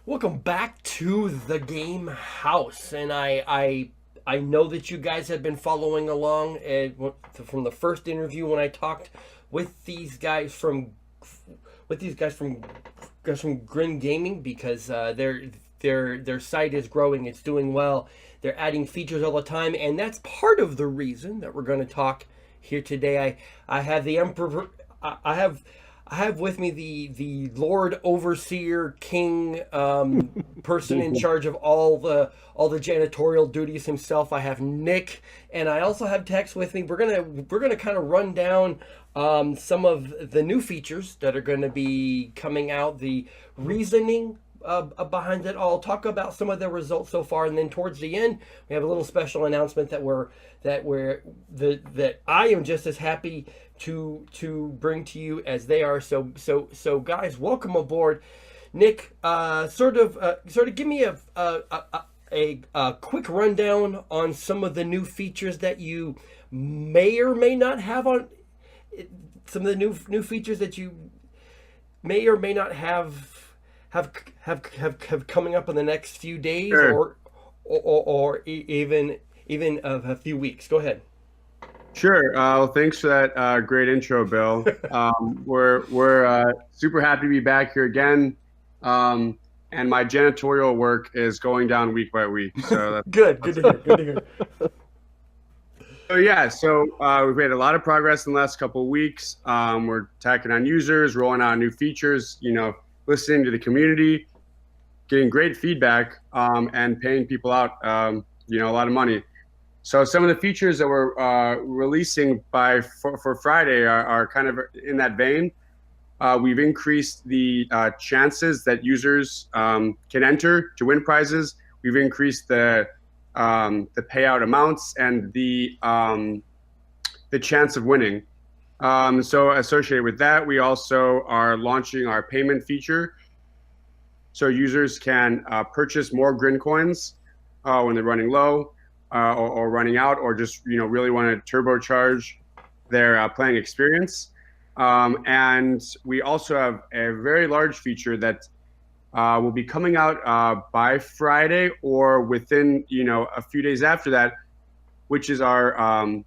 Welcome back to the Game House, and I know that you guys have been following along from the first interview when I talked with these guys from Grin Gaming because their site is growing, it's doing well, they're adding features all the time, and that's part of the reason that we're going to talk here today. I have the emperor. I have I have with me the Lord Overseer King, person in charge of all the janitorial duties himself. I have Nick, and I also have Tex with me. We're gonna kind of run down some of the new features that are going to be coming out, the reasoning behind it all, talk about some of the results so far, and then towards the end we have a little special announcement that I am just as happy to bring to you as they are. So guys, welcome aboard. Nick, sort of give me a quick rundown on some of the new features that you may or may not have on some of the new features that you may or may not have coming up in the next few days, Sure, or even a few weeks. Go ahead. sure. Well, thanks for that great intro, Bill. We're super happy to be back here again, and my janitorial work is going down week by week. Good to hear. Good to hear. We've made a lot of progress in the last couple of weeks. We're tacking on users, rolling out new features. Listening to the community, getting great feedback, and paying people out. A lot of money. So some of the features that we're releasing for Friday are kind of in that vein. We've increased the chances that users can enter to win prizes. We've increased the payout amounts and the chance of winning. So associated with that, we also are launching our payment feature, so users can purchase more Grin coins when they're running low, or running out, or just really want to turbocharge their playing experience. And we also have a very large feature that will be coming out by Friday or within a few days after that, which is our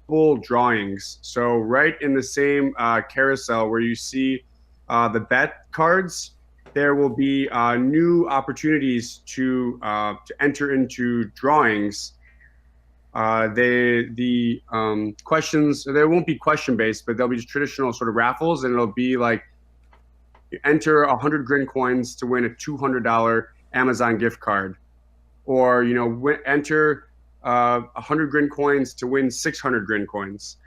full drawings. So right in the same carousel where you see the bet cards, there will be new opportunities to enter into drawings. The questions, there won't be question based, but they'll be just traditional sort of raffles, and it'll be like you enter 100 Grin coins to win a $200 Amazon gift card, or enter 100 Grin coins to win 600 Grin coins.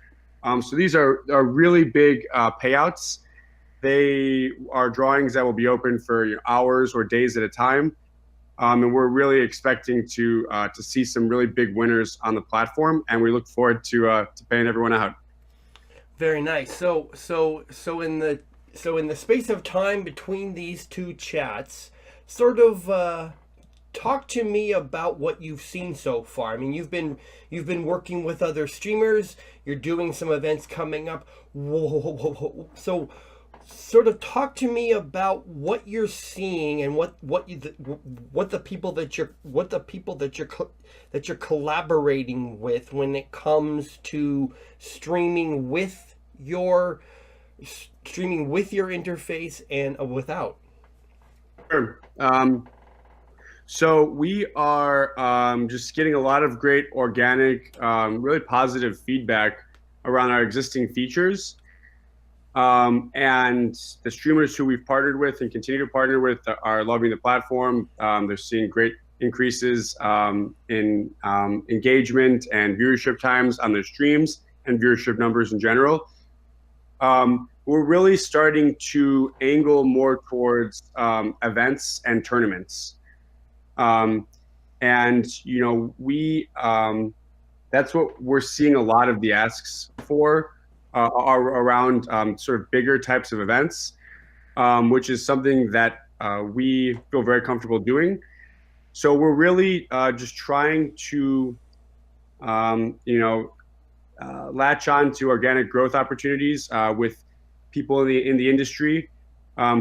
So these are really big payouts. They are drawings that will be open for hours or days at a time, and we're really expecting to see some really big winners on the platform, and we look forward to paying everyone out. Very nice. So in the space of time between these two chats, sort of talk to me about what you've seen so far. I mean, you've been working with other streamers. You're doing some events coming up. Whoa. So sort of talk to me about what you're seeing and what the people that you're collaborating with when it comes to streaming with your interface and without. Sure. So we are just getting a lot of great organic, really positive feedback around our existing features. And the streamers who we've partnered with and continue to partner with are loving the platform. They're seeing great increases in engagement and viewership times on their streams and viewership numbers in general. We're really starting to angle more towards events and tournaments. And we that's what we're seeing a lot of the asks for, are around sort of bigger types of events, which is something that we feel very comfortable doing. So we're really just trying to latch on to organic growth opportunities with people in the industry,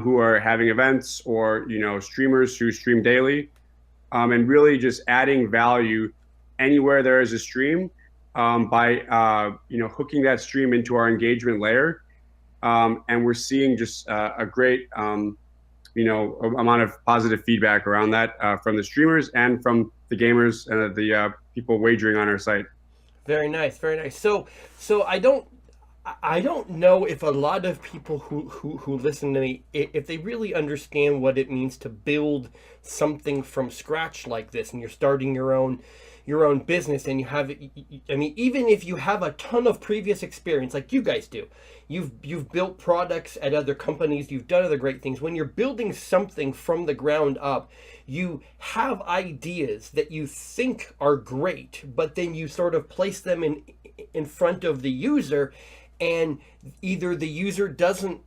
who are having events, or streamers who stream daily, and really just adding value anywhere there is a stream, by hooking that stream into our engagement layer. And we're seeing just a great amount of positive feedback around that, from the streamers and from the gamers and the people wagering on our site. Very nice, very nice. So I don't know if a lot of people who listen to me, if they really understand what it means to build something from scratch like this, and you're starting your own business, and you have, I mean, even if you have a ton of previous experience like you guys do, you've built products at other companies, you've done other great things. When you're building something from the ground up, you have ideas that you think are great, but then you sort of place them in front of the user, and either the user doesn't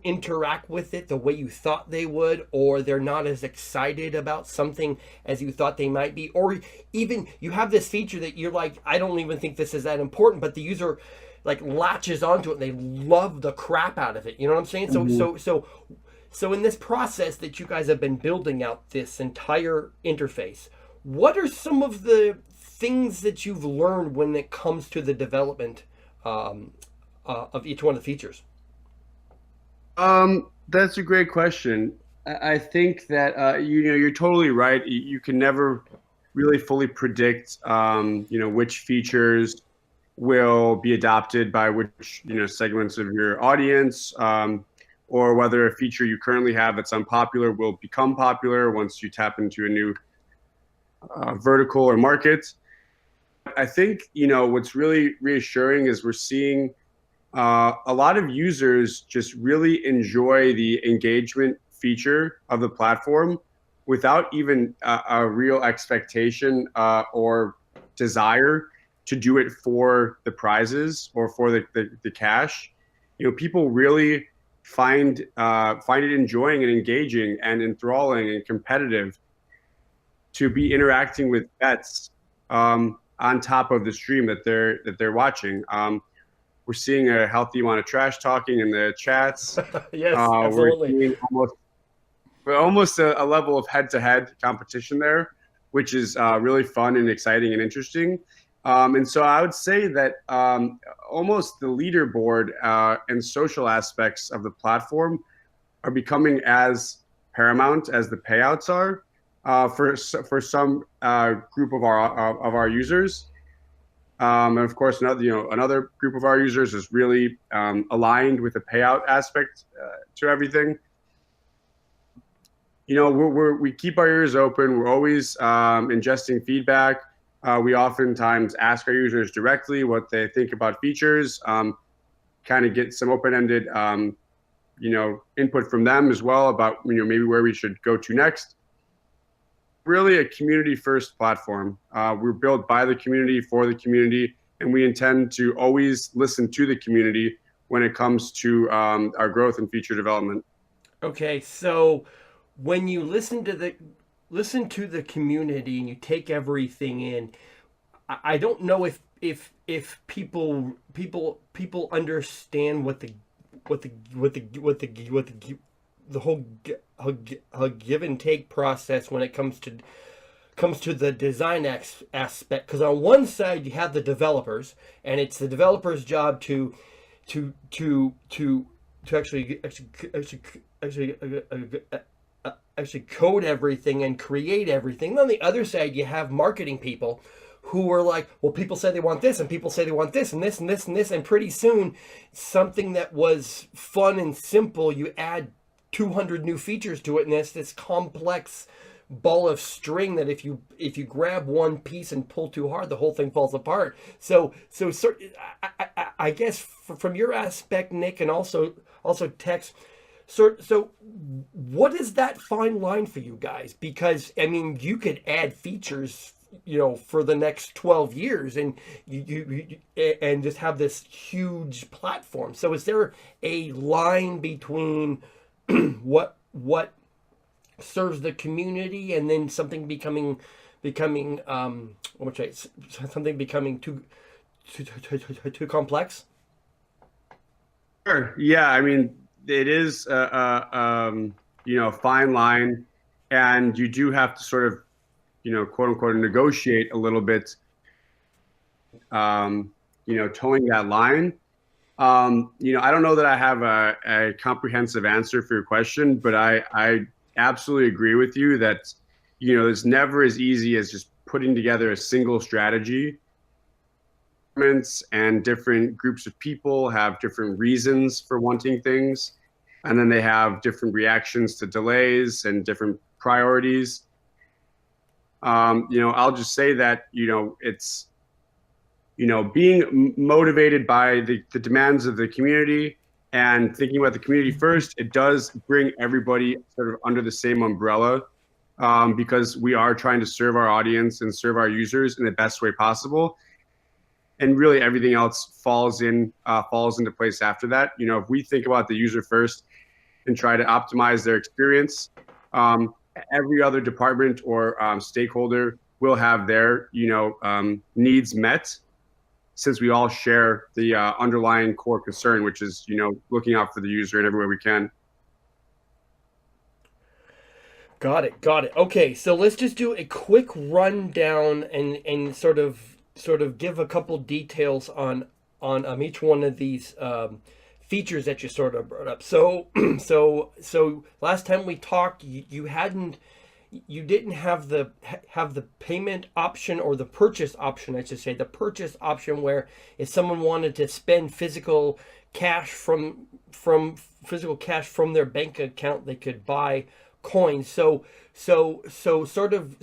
interact with it the way you thought they would, or they're not as excited about something as you thought they might be, or even you have this feature that you're like, I don't even think this is that important, but the user like latches onto it and they love the crap out of it. You know what I'm saying? So in this process that you guys have been building out this entire interface, what are some of the things that you've learned when it comes to the development of each one of the features? That's a great question. I think that you're totally right. You can never really fully predict which features will be adopted by which segments of your audience, or whether a feature you currently have that's unpopular will become popular once you tap into a new vertical or market. I think what's really reassuring is we're seeing a lot of users just really enjoy the engagement feature of the platform without even a real expectation or desire to do it for the prizes or for the cash. People really find it enjoying and engaging and enthralling and competitive to be interacting with bets on top of the stream that they're watching. We're seeing a healthy amount of trash talking in the chats. Yes, We're absolutely. seeing almost a level of head-to-head competition there, which is really fun and exciting and interesting. And so I would say that almost the leaderboard and social aspects of the platform are becoming as paramount as the payouts are for some group of our users. And of course, another group of our users is really aligned with the payout aspect to everything. We keep our ears open. We're always ingesting feedback. We oftentimes ask our users directly what they think about features, kind of get some open-ended input from them as well about maybe where we should go to next. Really a community-first platform. We're built by the community, for the community, and we intend to always listen to the community when it comes to our growth and feature development. Okay, so when you listen to the community and you take everything in, I don't know if people understand what the whole give and take process when it comes to the design aspect. Because on one side you have the developers, and it's the developers' job to actually code everything and create everything. And on the other side, you have marketing people who are like, well, people say they want this, and people say they want this, and this, and this, and this, and pretty soon, something that was fun and simple, you add 200 new features to it, and it's this complex ball of string that if you grab one piece and pull too hard, the whole thing falls apart. So I guess from your aspect, Nick, and also Tex. So what is that fine line for you guys? Because I mean, you could add features, for the next 12 years, and you and just have this huge platform. So is there a line between what serves the community and then something becoming something becoming too complex? Sure. Yeah. I mean, it is a fine line, and you do have to sort of quote unquote negotiate a little bit, towing that line. I don't know that I have a comprehensive answer for your question, but I absolutely agree with you that it's never as easy as just putting together a single strategy. And different groups of people have different reasons for wanting things, and then they have different reactions to delays and different priorities. I'll just say that it's being motivated by the demands of the community and thinking about the community first. It does bring everybody sort of under the same umbrella, because we are trying to serve our audience and serve our users in the best way possible. And really everything else falls into place after that. If we think about the user first and try to optimize their experience, every other department or stakeholder will have their needs met, since we all share the underlying core concern, which is looking out for the user in every way we can. Got it. Okay, so let's just do a quick rundown and sort of give a couple details on each one of these features that you sort of brought up. So so last time we talked, you didn't have the payment option, or the purchase option, I should say, the purchase option, where if someone wanted to spend physical cash from their bank account, they could buy coins. So sort of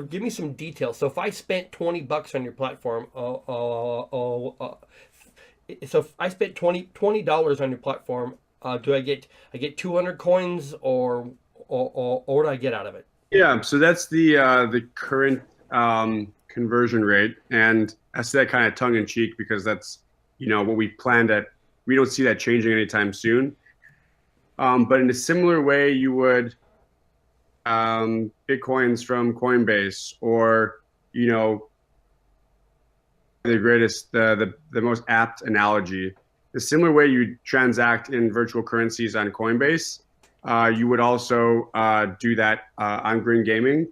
give me some details. So if I spent $20 on your platform, so if I spent $20 on your platform, do I get 200 coins, or what do I get out of it? Yeah, so that's the current conversion rate, and I say that kind of tongue in cheek because that's what we planned at. We don't see that changing anytime soon. But in a similar way, you would Bitcoins from Coinbase, or the most apt analogy, the similar way you transact in virtual currencies on Coinbase, you would also do that on Grin Gaming.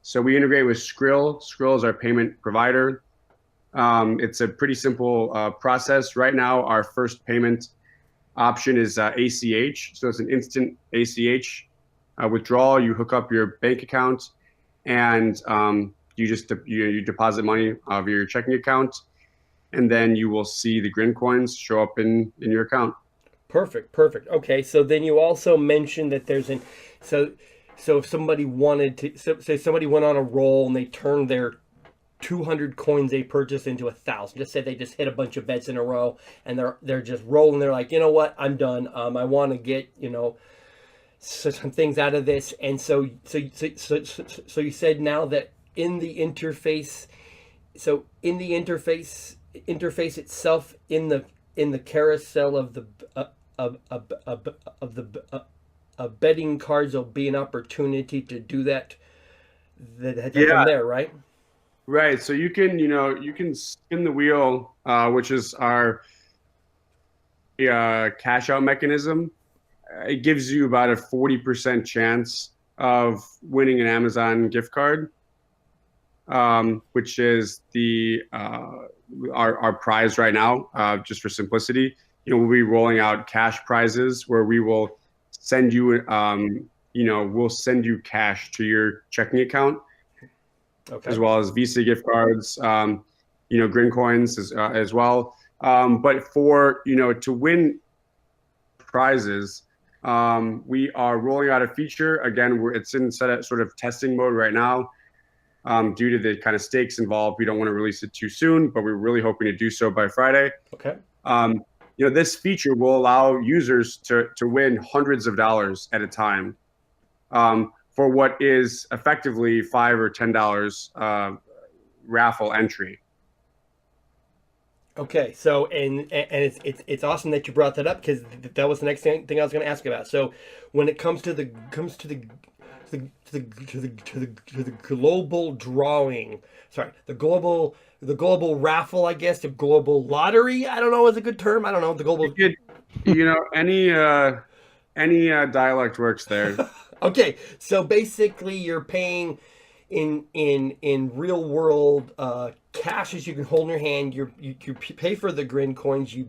So we integrate with Skrill. Skrill is our payment provider. It's a pretty simple process. Right now, our first payment option is ACH. So it's an instant ACH withdrawal. You hook up your bank account, and you just you deposit money via your checking account, and then you will see the Grin coins show up in your account. Perfect. Okay, so then you also mentioned that there's so if somebody wanted to, say somebody went on a roll and they turned their 200 coins they purchased into 1,000. Just say they just hit a bunch of bets in a row and they're just rolling. They're like, you know what, I'm done. I want to get some things out of this. And so you said now that in the interface, interface itself, in the carousel of the betting cards, will be an opportunity to do that. That's from there, right? Right. So you can spin the wheel, which is our cash out mechanism. It gives you about a 40% chance of winning an Amazon gift card, which is our prize right now. Just for simplicity, we'll be rolling out cash prizes where we will send you, we'll send you cash to your checking account. Okay. As well as Visa gift cards, Grin coins as well. But for to win prizes, we are rolling out a feature. Again, it's in sort of testing mode right now. Due to the kind of stakes involved, we don't want to release it too soon, but we're really hoping to do so by Friday. Okay. This feature will allow users to win hundreds of dollars at a time. For what is effectively $5 or $10 raffle entry. Okay, so and it's awesome that you brought that up, because that was the next thing I was going to ask about. So when it comes to the global drawing, the global raffle, I guess, the global lottery. I don't know is a good term. I don't know the global. Any dialect works there. Okay, so basically you're paying in real world cash as you can hold in your hand. You pay for the Grin coins. You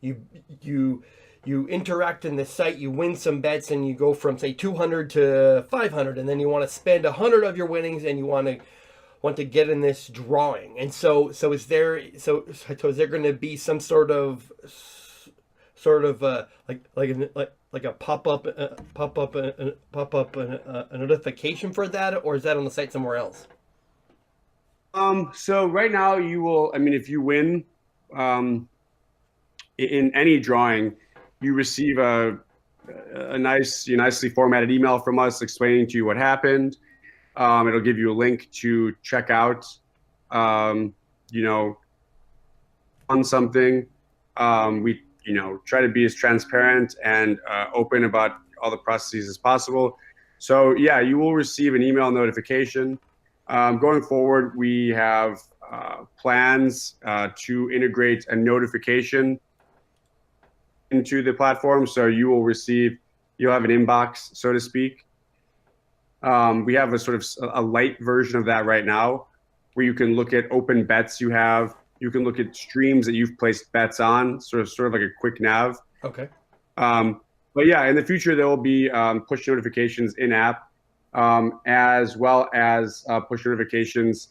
you you interact in the site. You win some bets, and you go from say 200 to 500, and then you want to spend 100 of your winnings, and you want to get in this drawing. And so is there going to be some sort of like a pop up a notification for that, or is that on the site somewhere else? So right now you will, I mean, if you win, in any drawing, you receive a nicely formatted email from us explaining to you what happened. It'll give you a link to check out, um, you know, on something. We, try to be as transparent and open about all the processes as possible. So yeah, you will receive an email notification. Going forward, we have plans to integrate a notification into the platform. So you'll have an inbox, so to speak. We have a sort of a light version of that right now, where you can look at open bets you have. You can look at streams that you've placed bets on, sort of like a quick nav. Okay. But yeah, in the future there will be push notifications in app, as well as push notifications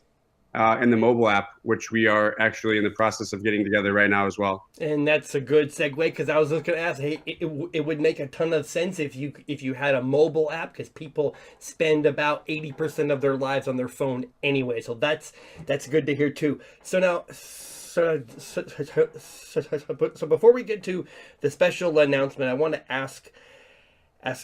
in the mobile app, which we are actually in the process of getting together right now as well. And that's a good segue, because I was just going to ask, hey, it would make a ton of sense if you had a mobile app, because people spend about 80% of their lives on their phone anyway. So that's good to hear too. So now, so before we get to the special announcement, I want to ask a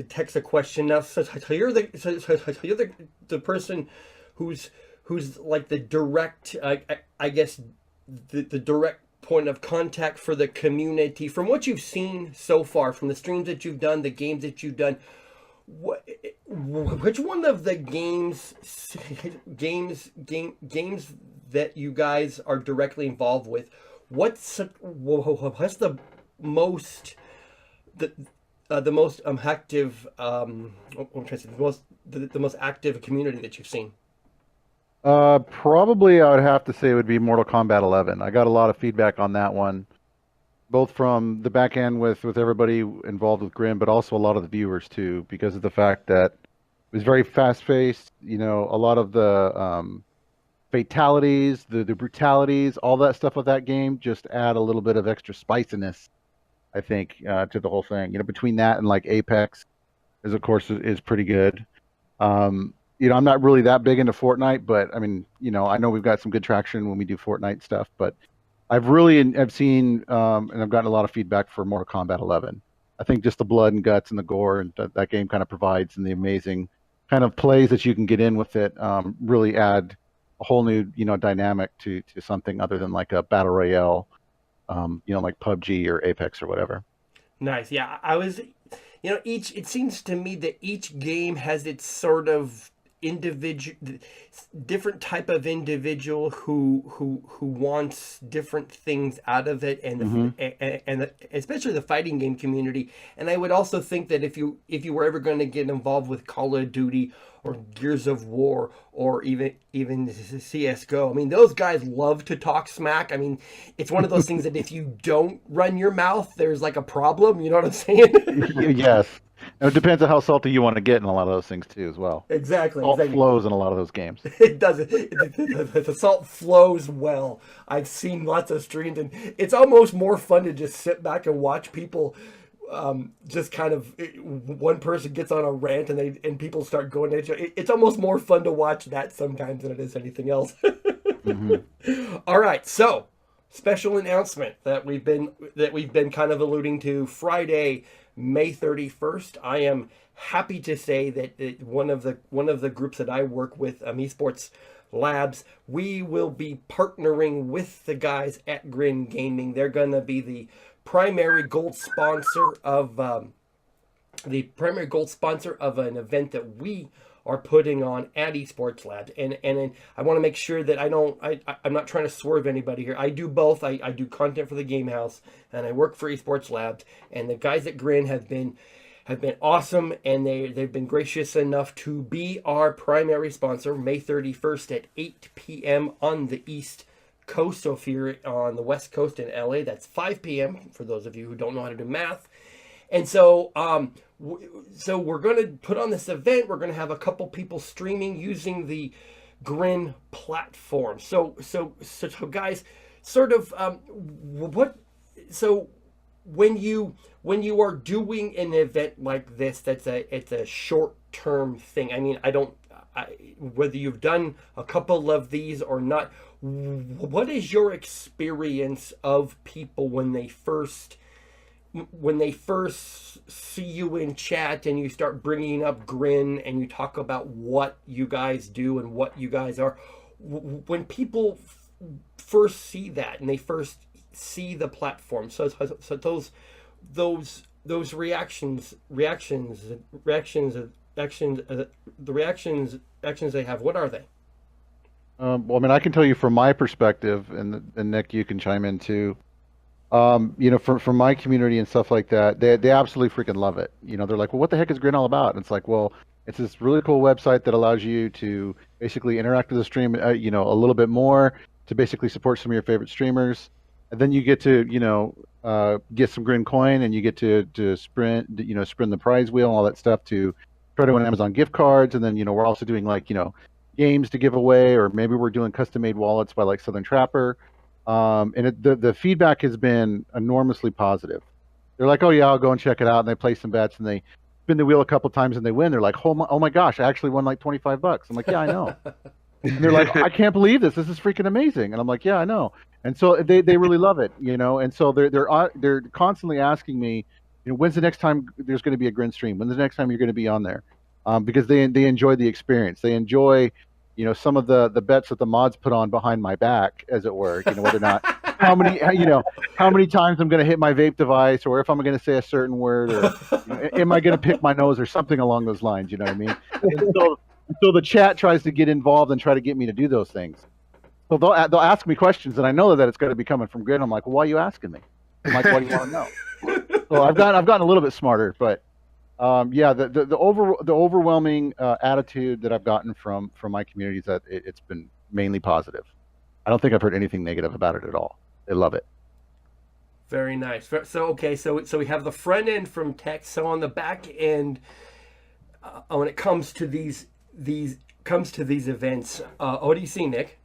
text a question now. So you're the person who's like the direct, I guess, the direct point of contact for the community. From what you've seen so far, from the streams that you've done, the games that you've done, which one of the games that you guys are directly involved with, what's the most the most active the most active community that you've seen? Probably I would have to say it would be Mortal Kombat 11. I got a lot of feedback on that one, both from the back end with everybody involved with Grim, but also a lot of the viewers too, because of the fact that it was very fast paced. A lot of the fatalities, the brutalities, all that stuff with that game just add a little bit of extra spiciness, I think, to the whole thing. Between that and like Apex, is pretty good. I'm not really that big into Fortnite, but I mean, I know we've got some good traction when we do Fortnite stuff, but I've seen, and I've gotten a lot of feedback for Mortal Kombat 11. I think just the blood and guts and the gore and that game kind of provides, and the amazing kind of plays that you can get in with it, really add a whole new, dynamic to something other than like a battle royale, like PUBG or Apex or whatever. Nice. Yeah, I was, it seems to me that each game has its sort of individual, different type of individual who wants different things out of it, and and especially the fighting game community. And I would also think that if you were ever going to get involved with Call of Duty or Gears of War or even CS:GO, I mean, those guys love to talk smack. I mean, it's one of those things that if you don't run your mouth, there's like a problem. You know what I'm saying? Yes. And it depends on how salty you want to get in a lot of those things too, as well. Exactly. Salt flows in a lot of those games. It does. The salt flows well. I've seen lots of streams, and it's almost more fun to just sit back and watch people. Just kind of, one person gets on a rant and people start going at each other. It's almost more fun to watch that sometimes than it is anything else. All right, so special announcement that we've been kind of alluding to. Friday, May 31st. I am happy to say that one of the groups that I work with, Esports Labs, we will be partnering with the guys at Grin Gaming. They're going to be the primary gold sponsor of an event that we are putting on at Esports Labs. And I want to make sure that I'm not trying to swerve anybody here. I do both. I do content for the Game Haus, and I work for Esports Labs. And the guys at Grin have been awesome, and they've been gracious enough to be our primary sponsor, May 31st at 8 p.m. on the East Coast. So if you're on the West Coast in LA, that's 5 p.m. for those of you who don't know how to do math. And so we're going to put on this event. We're going to have a couple people streaming using the Grin platform. So guys, sort of when you are doing an event like this, it's a short-term thing. I mean, whether you've done a couple of these or not, what is your experience of people when they first see you in chat and you start bringing up Grin and you talk about what you guys do and what you guys are? When people first see that and they first see the platform, so those reactions they have, what are they? Well, I mean, I can tell you from my perspective, and Nick, you can chime in too. From my community and stuff like that, they absolutely freaking love it. They're like, well, what the heck is Grin all about? And it's like, well, it's this really cool website that allows you to basically interact with the stream, a little bit more, to basically support some of your favorite streamers. And then you get to, get some Grin coin, and you get to sprint the prize wheel and all that stuff to try to win Amazon gift cards. And then, we're also doing games to give away, or maybe we're doing custom made wallets by like Southern Trapper. And the feedback has been enormously positive. They're like, oh yeah, I'll go and check it out. And they play some bets and they spin the wheel a couple times and they win. They're like, oh my gosh, I actually won like $25. I'm like, yeah, I know. And they're like, I can't believe this. This is freaking amazing. And I'm like, yeah, I know. And so they really love it, And so they're constantly asking me, when's the next time there's going to be a Grin stream? When's the next time you're going to be on there? Because they enjoy the experience. They enjoy, some of the bets that the mods put on behind my back, as it were. Whether or not how many times I'm going to hit my vape device, or if I'm going to say a certain word, or am I going to pick my nose, or something along those lines. You know what I mean? And so the chat tries to get involved and try to get me to do those things. So they'll ask me questions, and I know that it's going to be coming from Grin. I'm like, well, why are you asking me? I'm like, what do you want to know? So I've gotten a little bit smarter, but the overwhelming attitude that I've gotten from my community is that it's been mainly positive. I don't think I've heard anything negative about it at all. They love it. Very nice. So we have the front end from tech. So on the back end, when it comes to these events, what do you see, Nick?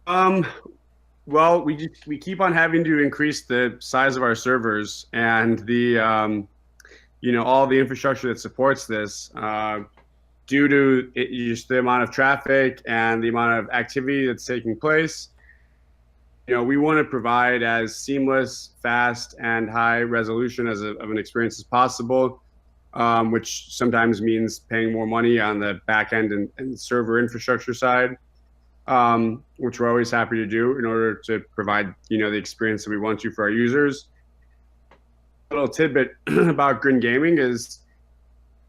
Well, we keep on having to increase the size of our servers and the all the infrastructure that supports this, due to just the amount of traffic and the amount of activity that's taking place. We want to provide as seamless, fast, and high resolution of an experience as possible, which sometimes means paying more money on the back end and server infrastructure side, which we're always happy to do in order to provide the experience that we want to for our users. A little tidbit about Grin Gaming is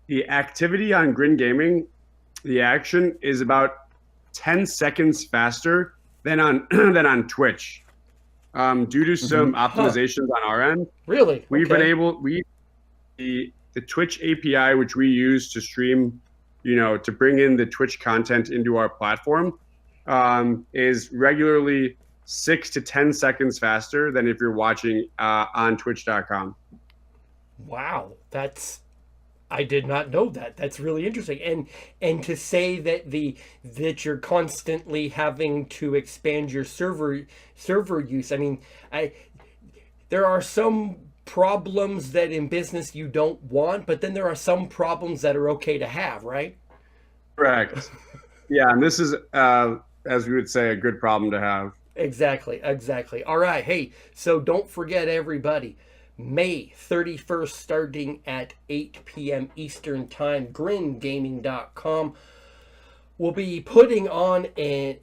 the activity on Grin Gaming, the action is about 10 seconds faster than on Twitch, due to some optimizations on our end. Really? We've been able, the Twitch API, which we use to stream, to bring in the Twitch content into our platform, is regularly 6 to 10 seconds faster than if you're watching on twitch.com. Wow, I did not know that. That's really interesting. And to say that you're constantly having to expand your server use. I mean, there are some problems that in business you don't want, but then there are some problems that are okay to have, right? Correct. Yeah, and this is, as we would say, a good problem to have. Exactly. All right. Hey, so don't forget, everybody, May 31st, starting at 8 p.m. Eastern Time, gringaming.com will be putting on an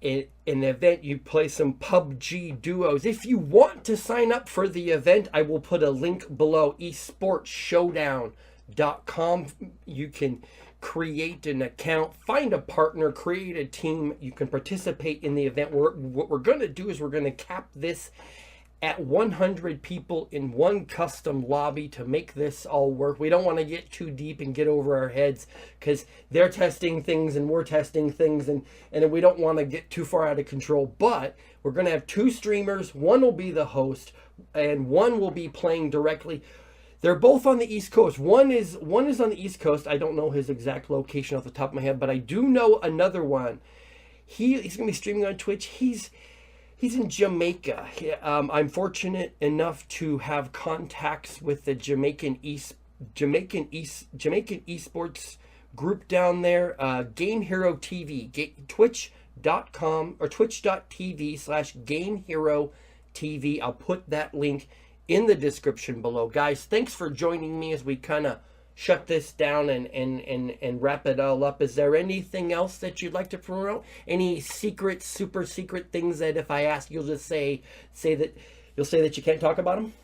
event. You play some PUBG duos. If you want to sign up for the event, I will put a link below, esportsshowdown.com. You can create an account, find a partner, create a team. You can participate in the event. What we're going to do is we're going to cap this at 100 people in one custom lobby to make this all work. We don't want to get too deep and get over our heads, because they're testing things and we're testing things, and we don't want to get too far out of control. But we're going to have 2 streamers. One will be the host and one will be playing directly. They're both on the East Coast. One is on the East Coast. I don't know his exact location off the top of my head, but I do know another one. He's going to be streaming on Twitch. He's in Jamaica. I'm fortunate enough to have contacts with the Jamaican Esports group down there. Game Hero TV, twitch.com or twitch.tv/Game Hero TV. I'll put that link in the description below. Guys, thanks for joining me as we kind of shut this down and wrap it all up. Is there anything else that you'd like to promote? Any secret, super secret things that if I ask, you'll just say that you can't talk about them?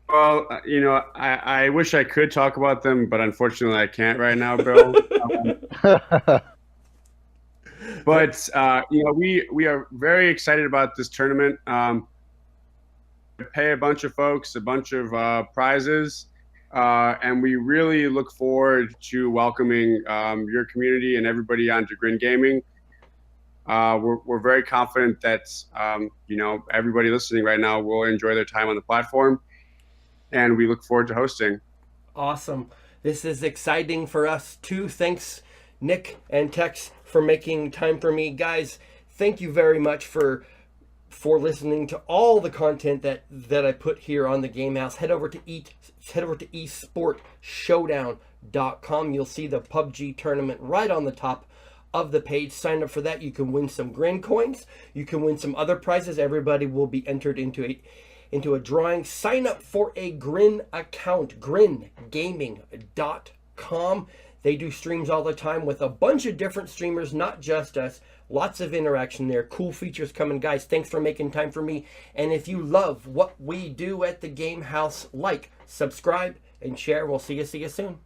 Well, I wish I could talk about them, but unfortunately I can't right now, bro. But we are very excited about this tournament. Pay a bunch of folks a bunch of prizes, and we really look forward to welcoming your community and everybody onto Grin Gaming. We're very confident that everybody listening right now will enjoy their time on the platform, and we look forward to hosting. Awesome. This is exciting for us too. Thanks, Nick and Tex, for making time for me. Guys, thank you very much for listening to all the content that I put here on the Game House. Head over to esportshowdown.com. You'll see the PUBG tournament right on the top of the page. Sign up for that. You can win some Grin coins. You can win some other prizes. Everybody will be entered into a drawing. Sign up for a Grin account, gringaming.com. They do streams all the time with a bunch of different streamers, not just us. Lots of interaction there. Cool features coming. Guys, thanks for making time for me. And if you love what we do at the Game House, like, subscribe, and share. We'll see you soon.